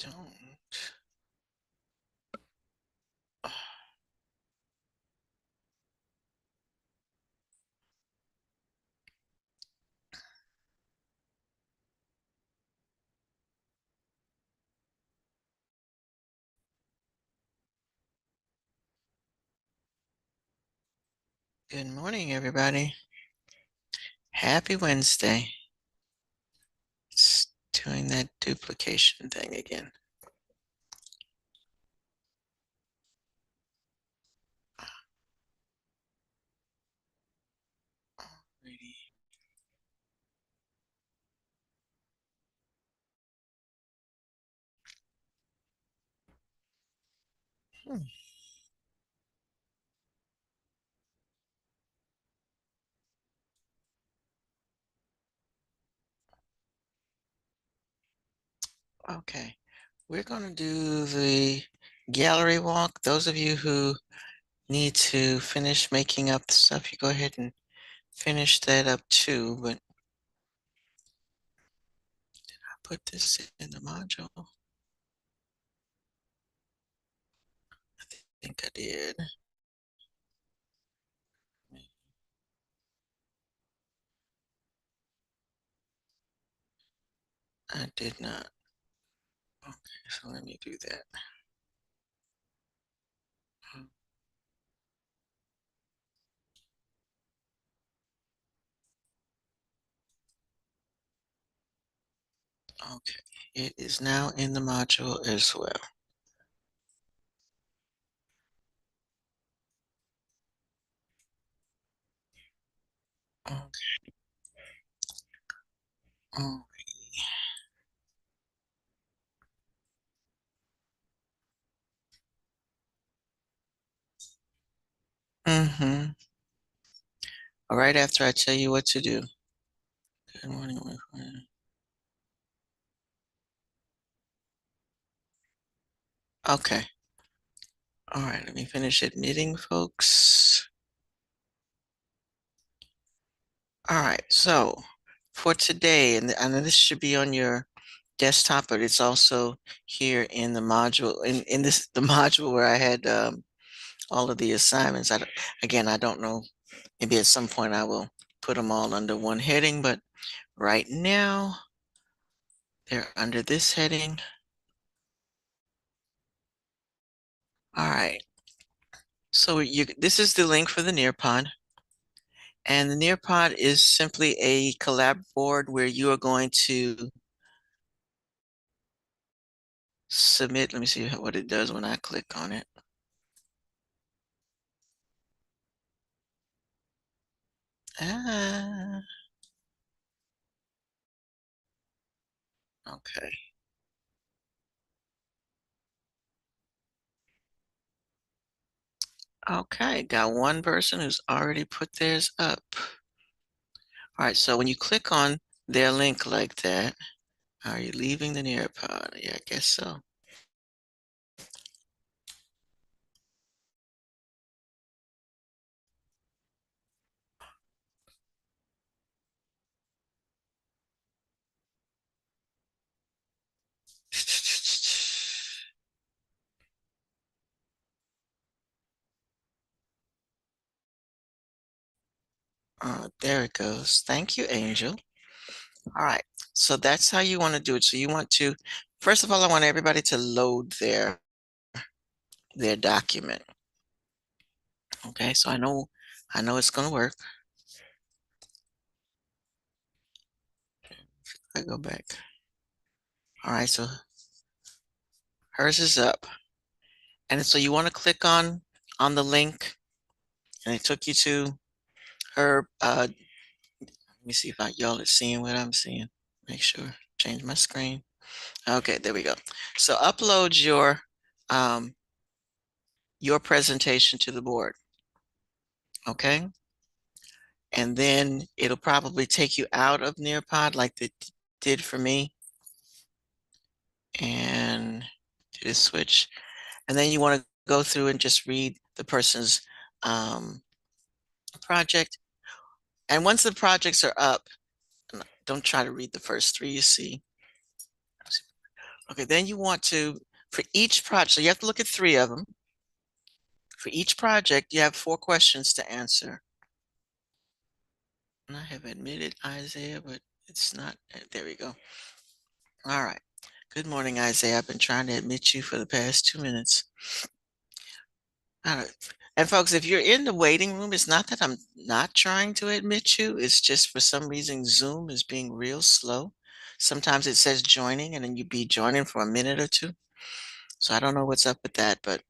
don't. Good morning, everybody. Happy Wednesday. It's doing that duplication thing again. Alrighty. Hmm. Okay, we're going to do the gallery walk. Those of you who need to finish making up the stuff, you go ahead and finish that up too. But I put this in the module. I think I did. I did not. Okay, so let me do that. Okay, it is now in the module as well. Okay. Oh. Mm-hmm. Right after I tell you what to do. Good morning, my friend. Okay. All right, let me finish admitting folks. All right, so for today, and I know this should be on your desktop, but it's also here in the module, in this the module where I had all of the assignments. Again, I don't know. Maybe at some point I will put them all under one heading, but right now they're under this heading. All right. So this is the link for the Nearpod. And the Nearpod is simply a collab board where you are going to submit. Let me see what it does when I click on it. Ah, okay. Okay, got one person who's already put theirs up. All right, so when you click on their link like that, are you leaving the Nearpod? Yeah, I guess so. There it goes. Thank you, Angel. All right, so that's how you want to do it. So you want to, first of all, I want everybody to load their document. Okay, so I know it's gonna work. I go back. All right, so hers is up. And so you want to click on the link, and it took you to her let me see if y'all are seeing what I'm seeing. Make sure, change my screen. Okay, there we go. So upload your presentation to the board. Okay. And then it'll probably take you out of Nearpod like it did for me. And do this switch. And then you want to go through and just read the person's project. And once the projects are up, don't try to read the first three you see. Okay, then you want to, for each project, so you have to look at three of them. For each project, you have four questions to answer. And I have admitted Isaiah, but it's not, there we go. All right. Good morning, Isaiah. I've been trying to admit you for the past 2 minutes. All right. And folks, if you're in the waiting room, it's not that I'm not trying to admit you. It's just for some reason, Zoom is being real slow. Sometimes it says joining and then you be joining for a minute or two. So I don't know what's up with that, but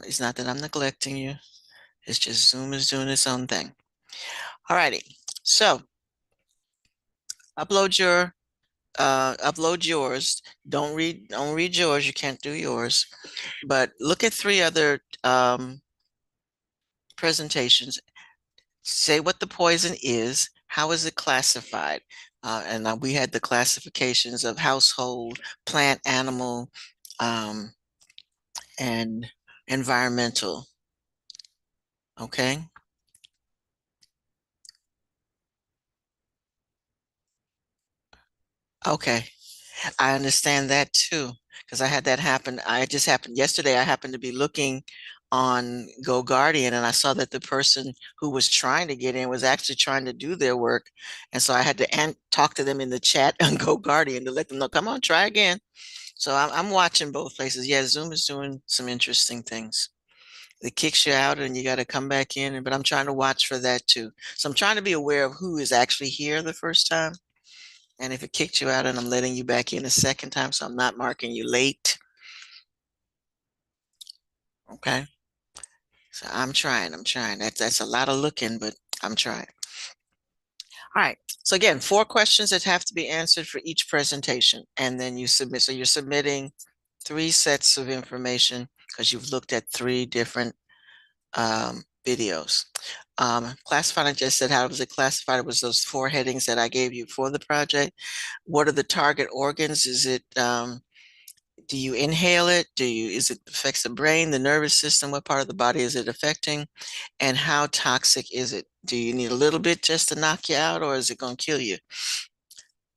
it's not that I'm neglecting you. It's just Zoom is doing its own thing. All righty. So upload your upload yours. Don't read yours. You can't do yours. But look at three other presentations. Say what the poison is. How is it classified? And we had the classifications of household, plant, animal, um, and environmental. Okay. Okay. I understand that too, because I had that happen. I just happened yesterday. I happened to be looking on Go Guardian and I saw that the person who was trying to get in was actually trying to do their work. And so I had to talk to them in the chat on Go Guardian to let them know, come on, try again. So I'm watching both places. Yeah, Zoom is doing some interesting things. It kicks you out and you got to come back in, but I'm trying to watch for that too. So I'm trying to be aware of who is actually here the first time. And if it kicked you out and I'm letting you back in a second time, so I'm not marking you late. Okay. So I'm trying. That's a lot of looking, but I'm trying. All right. So again, four questions that have to be answered for each presentation. And then you submit. So you're submitting three sets of information because you've looked at three different videos. Classified, I just said, how was it classified? It was those four headings that I gave you for the project. What are the target organs? Is it do you inhale it? Is it affects the brain, the nervous system? What part of the body is it affecting? And how toxic is it? Do you need a little bit just to knock you out, or is it going to kill you?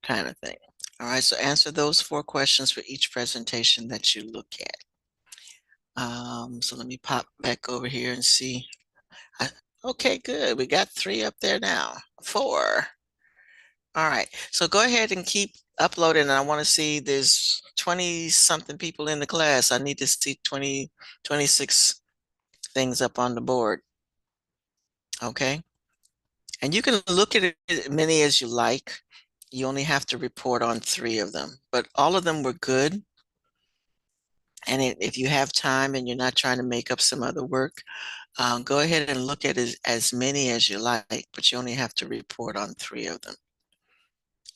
Kind of thing. All right, so answer those four questions for each presentation that you look at. So let me pop back over here and see. I, okay, good. We got three up there now. Four. All right. So go ahead and keep uploading. And I want to see there's 20 something people in the class. I need to see 20, 26 things up on the board. Okay. And you can look at it as many as you like. You only have to report on three of them, but all of them were good. And if you have time and you're not trying to make up some other work, go ahead and look at as many as you like, but you only have to report on three of them.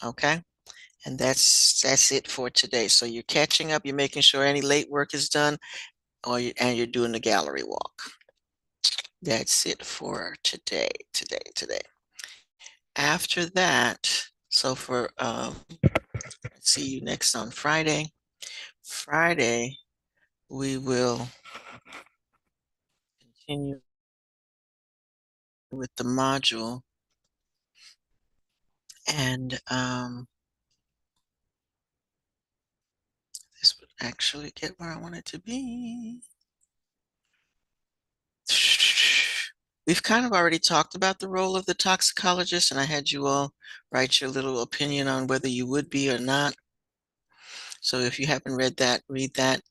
Okay. And that's it for today. So you're catching up, you're making sure any late work is done, and you're doing the gallery walk. That's it for today. After that, so for see you next on Friday. Friday, we will continue with the module and this would actually get where I want it to be. We've kind of already talked about the role of the toxicologist, and I had you all write your little opinion on whether you would be or not. So if you haven't read that, read that.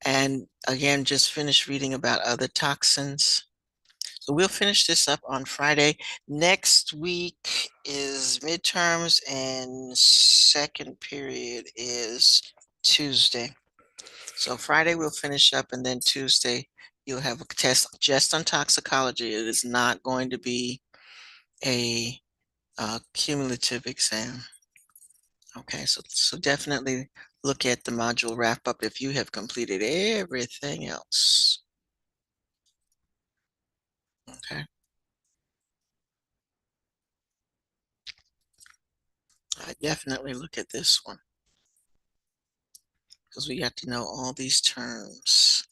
And again, just finish reading about other toxins. So we'll finish this up on Friday. Next week is midterms, and second period is Tuesday. So Friday we'll finish up, and then Tuesday you'll have a test just on toxicology. It is not going to be a cumulative exam. Okay, so definitely look at the module wrap up if you have completed everything else. Okay, I definitely look at this one because we got to know all these terms.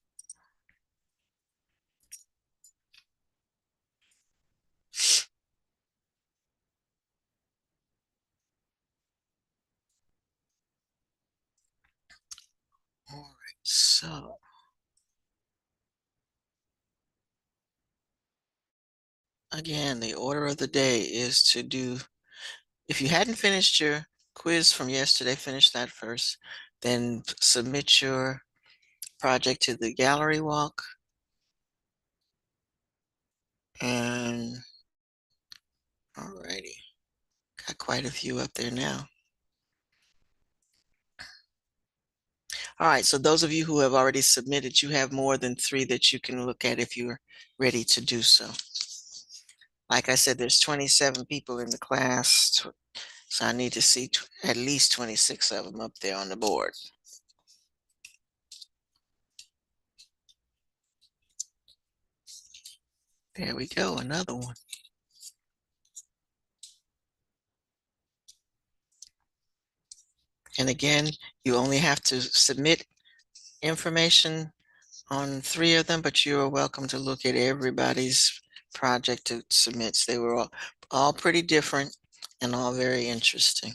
All right. So again, the order of the day is to do, if you hadn't finished your quiz from yesterday, finish that first, then submit your project to the gallery walk. And alrighty, got quite a few up there now. All right, so those of you who have already submitted, you have more than 3 that you can look at if you're ready to do so. Like I said, there's 27 people in the class, so I need to see at least 26 of them up there on the board. There we go, another one. And again, you only have to submit information on 3 of them, but you are welcome to look at everybody's project to submits. They were all pretty different and all very interesting.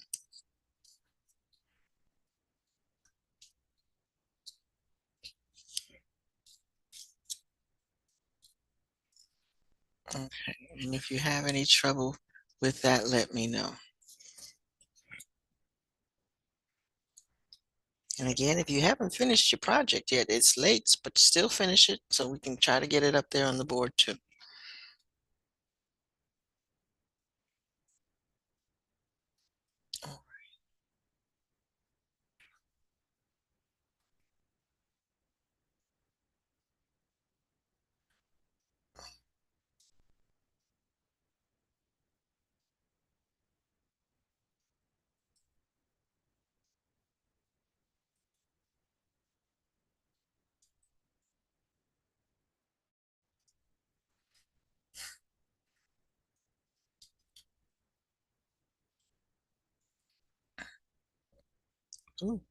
Okay, and if you have any trouble with that, let me know. And again, if you haven't finished your project yet, it's late, but still finish it so we can try to get it up there on the board too. Ooh.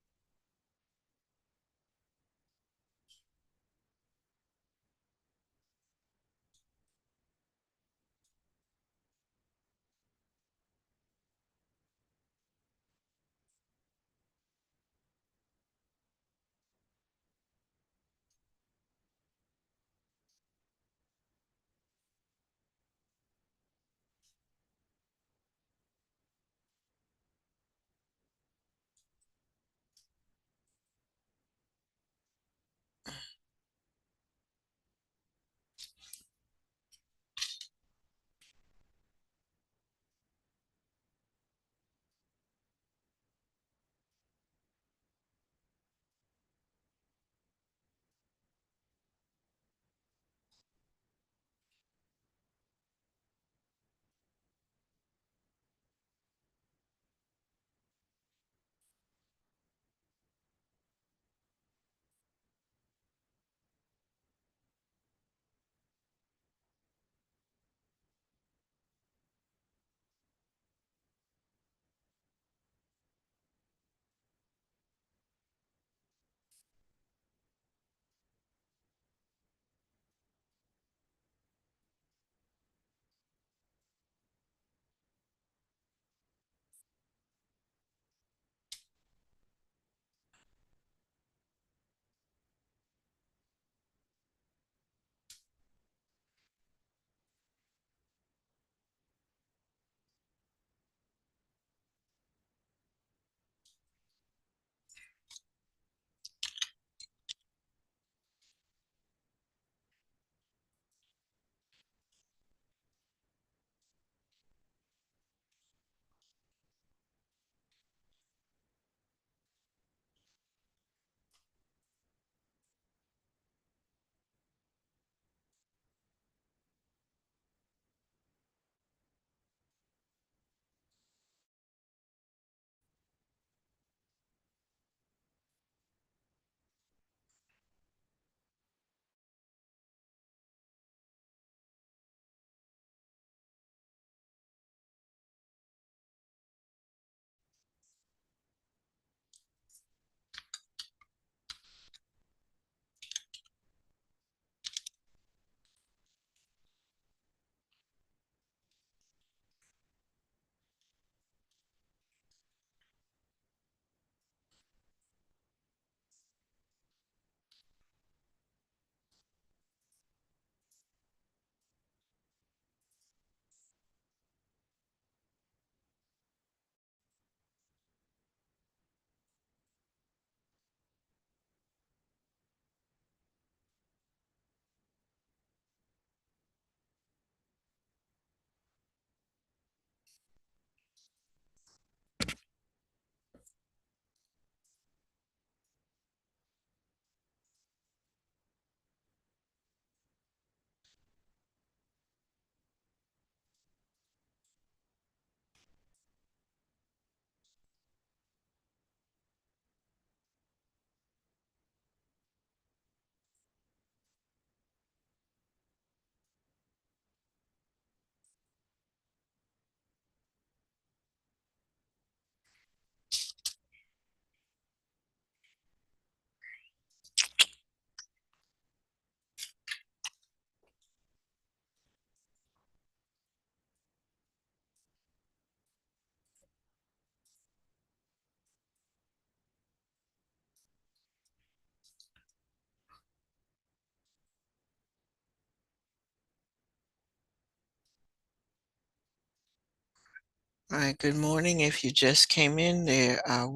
All right, good morning. If you just came in, they are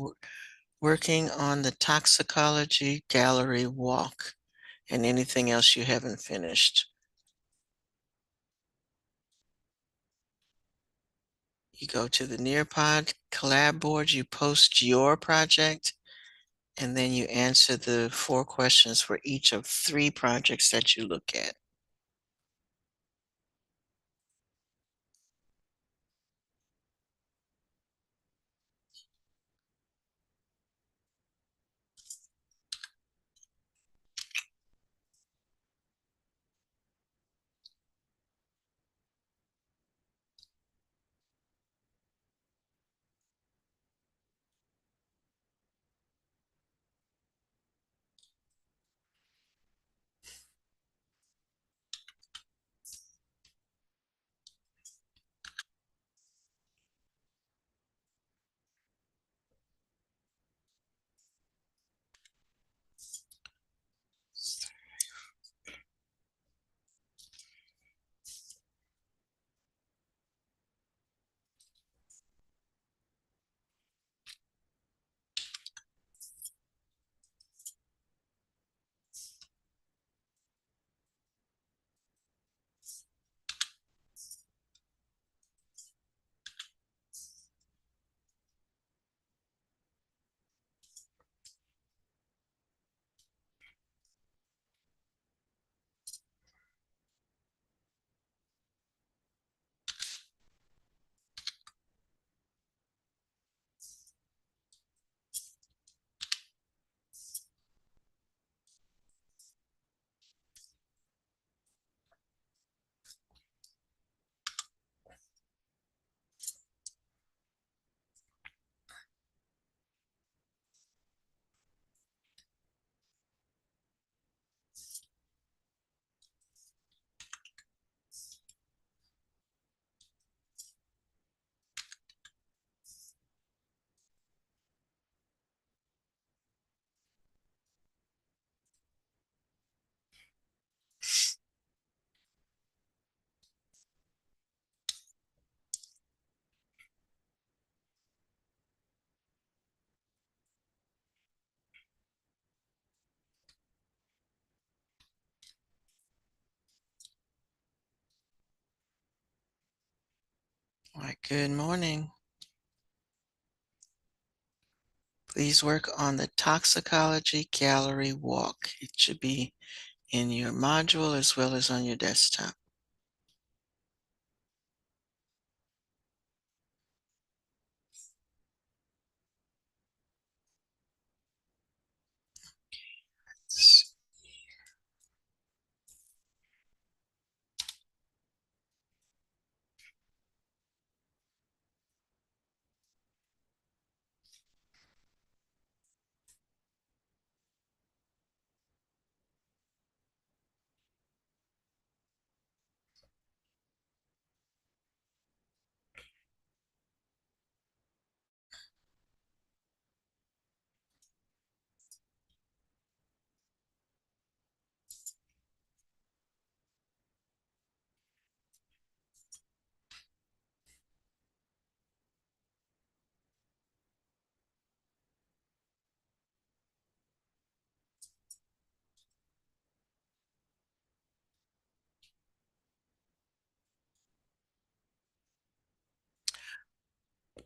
working on the toxicology gallery walk and anything else you haven't finished. You go to the Nearpod collab board, you post your project, and then you answer the 4 questions for each of 3 projects that you look at. All right, good morning. Please work on the toxicology gallery walk. It should be in your module as well as on your desktop.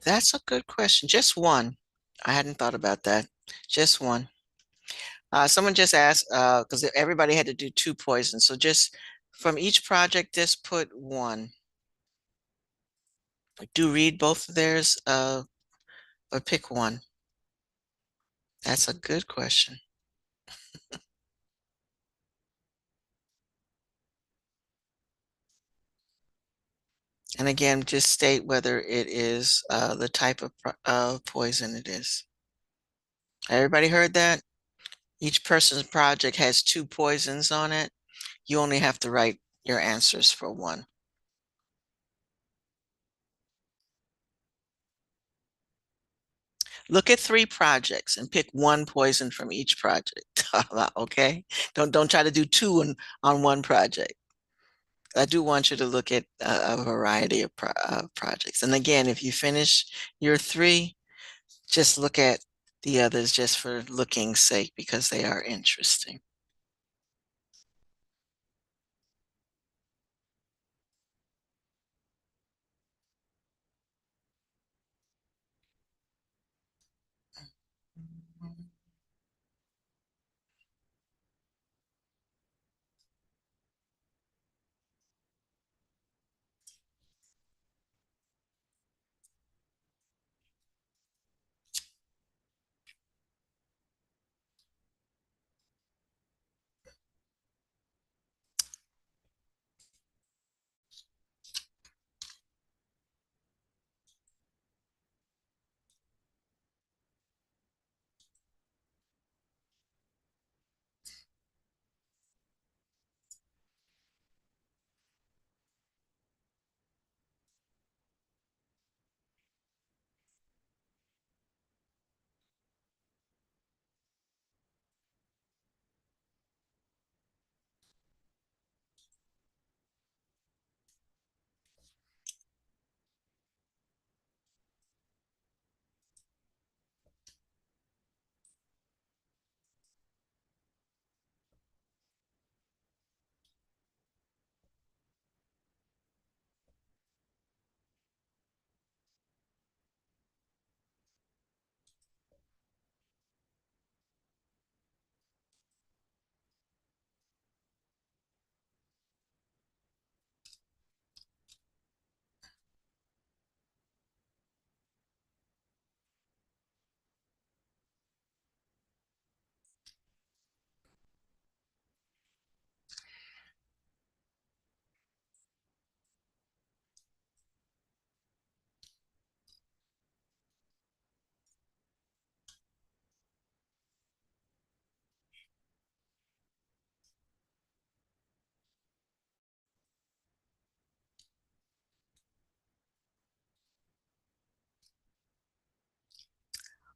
That's a good question. Just one. I hadn't thought about that. Just one. Someone just asked, because everybody had to do 2 poisons. So just from each project, just put one. Do read both of theirs, or pick one. That's a good question. And again, just state whether it is the type of poison it is. Everybody heard that? Each person's project has 2 poisons on it. You only have to write your answers for one. Look at 3 projects and pick one poison from each project. Okay? Don't try to do two on one project. I do want you to look at a variety of projects. And again, if you finish your three, just look at the others just for looking's sake because they are interesting.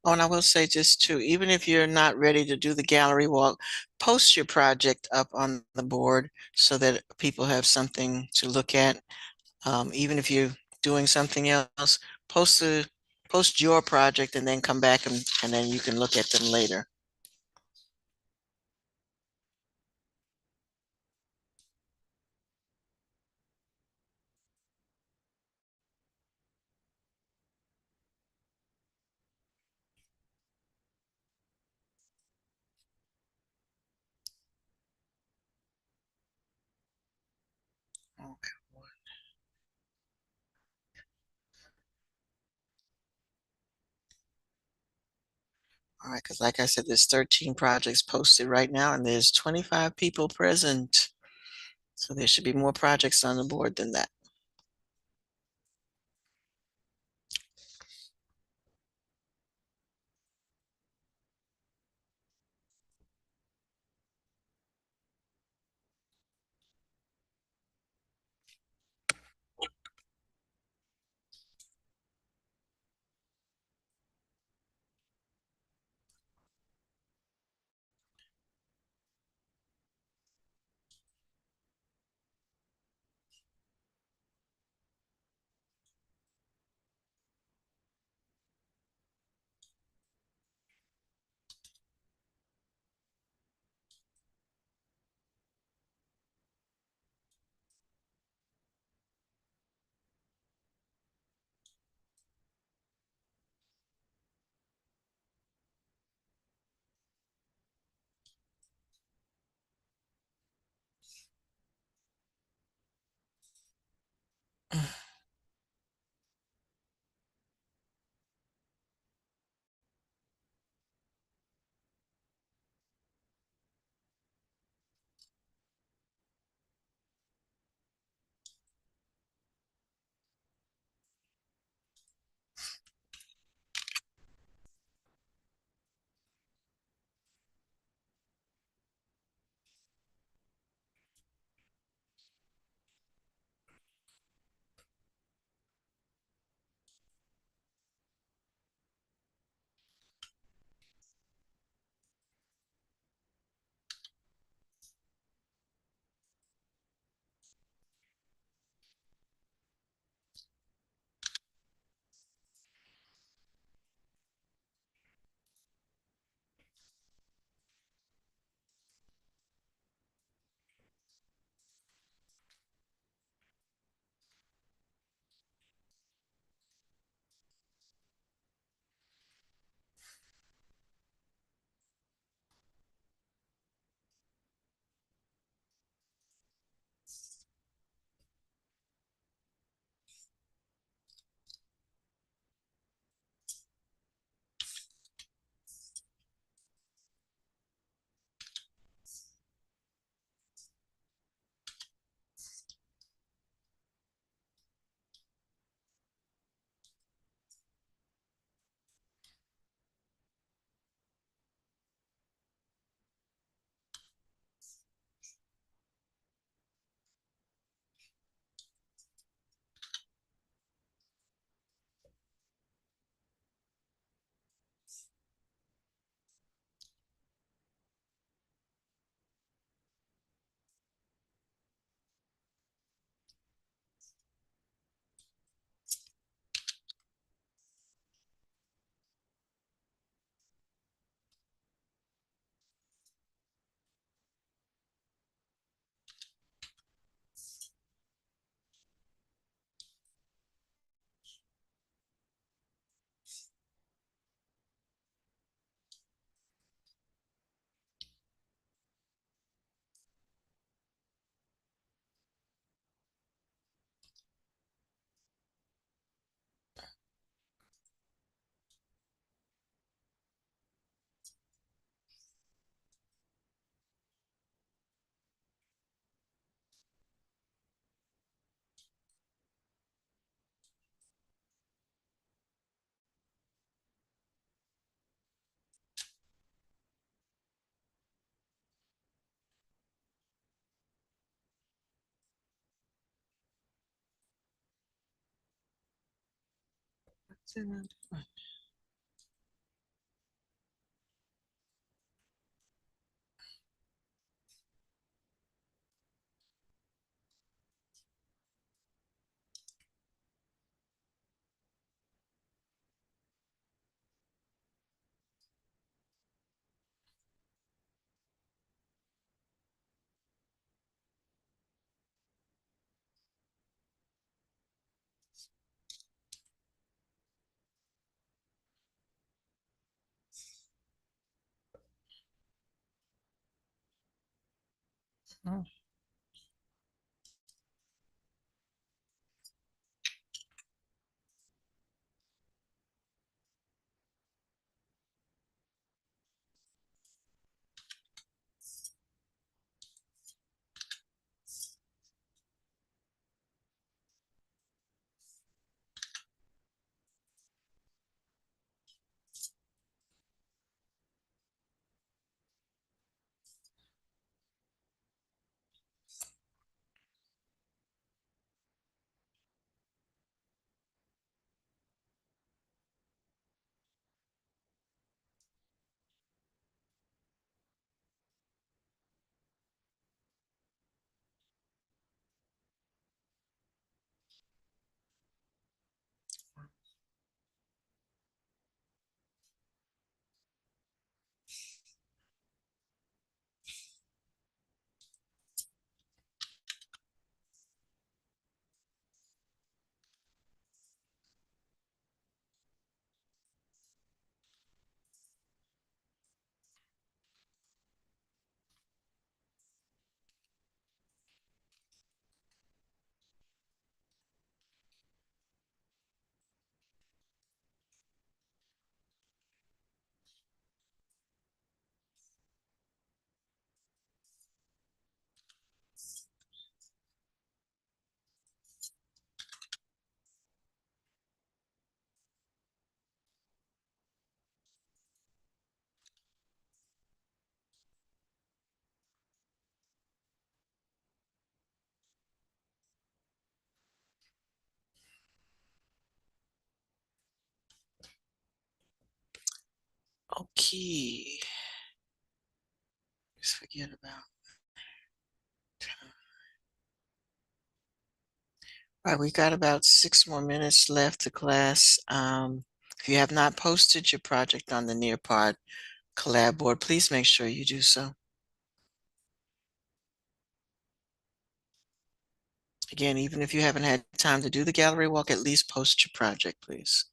Oh, and I will say just too, even if you're not ready to do the gallery walk, post your project up on the board so that people have something to look at. Even if you're doing something else, post the post your project and then come back and then you can look at them later. Okay. All right, because like I said, there's 13 projects posted right now and there's 25 people present. So there should be more projects on the board than that. Okay. Just forget about time. All right, we got about 6 more minutes left to class. If you have not posted your project on the Nearpod collab board, please make sure you do so. Again, even if you haven't had time to do the gallery walk, at least post your project, please.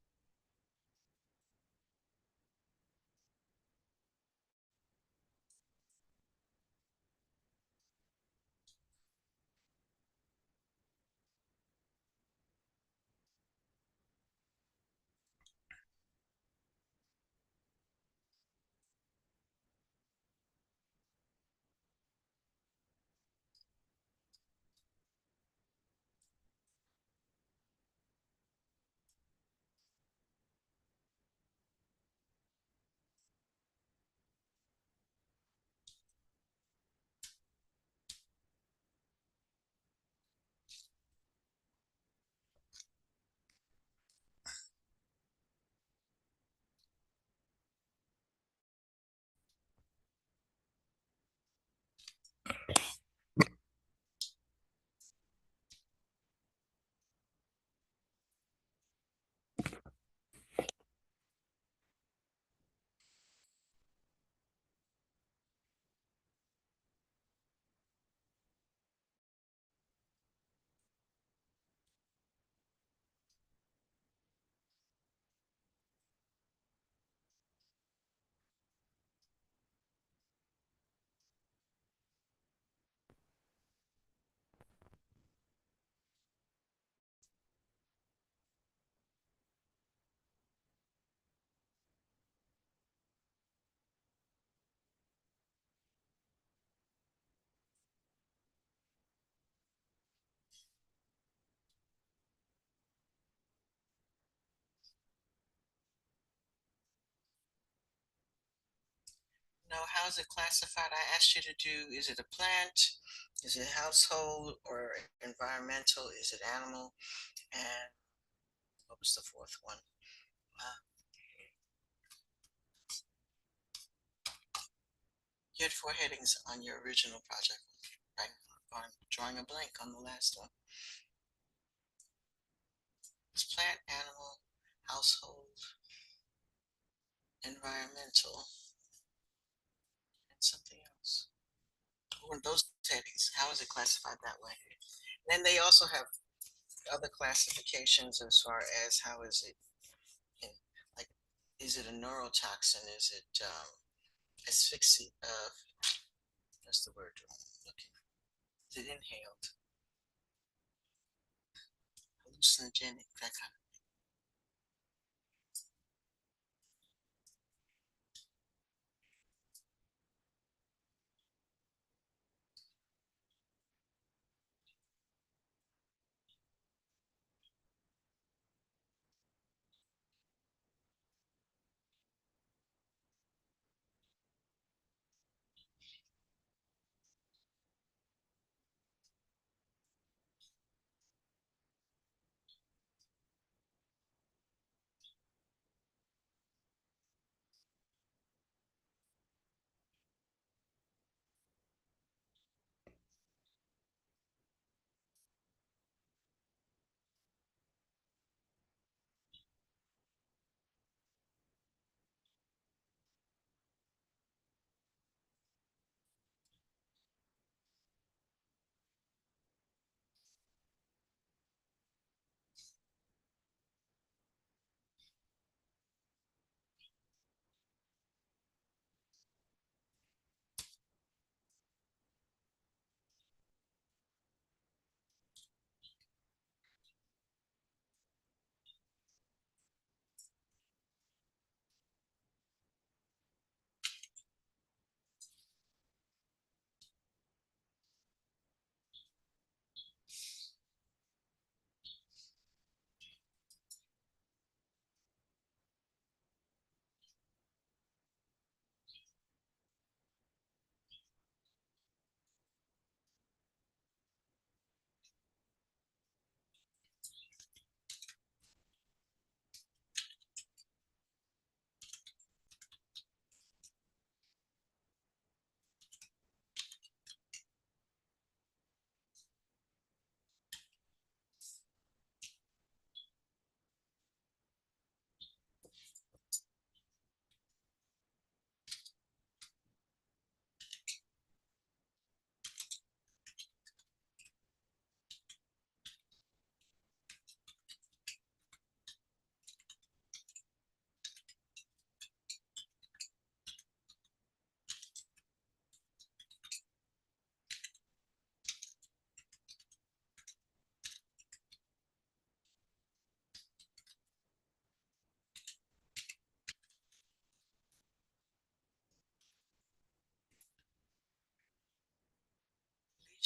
Now, how's it classified? I asked you to do, is it a plant? Is it household or environmental? Is it animal? And what was the fourth one? You had four headings on your original project, right? I'm drawing a blank on the last one. It's plant, animal, household, environmental, and something else. Or those headings, how is it classified that way? Then they also have other classifications as far as how is it, in, like, is it a neurotoxin? Is it asphyxia? That's the word I'm looking for. Is it inhaled? Hallucinogenic? That kind of.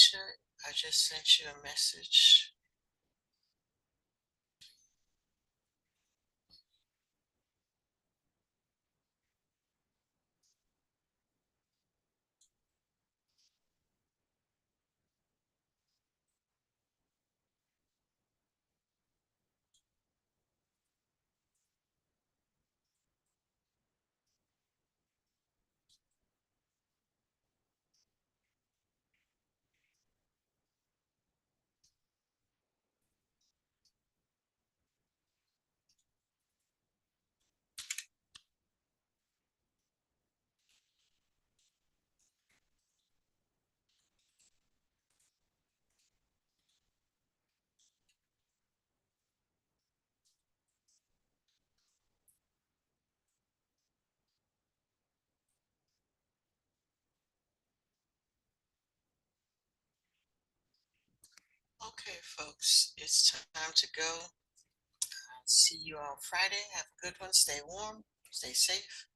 Alicia, I just sent you a message. Okay, folks, it's time to go. I'll see you all Friday. Have a good one. Stay warm, stay safe.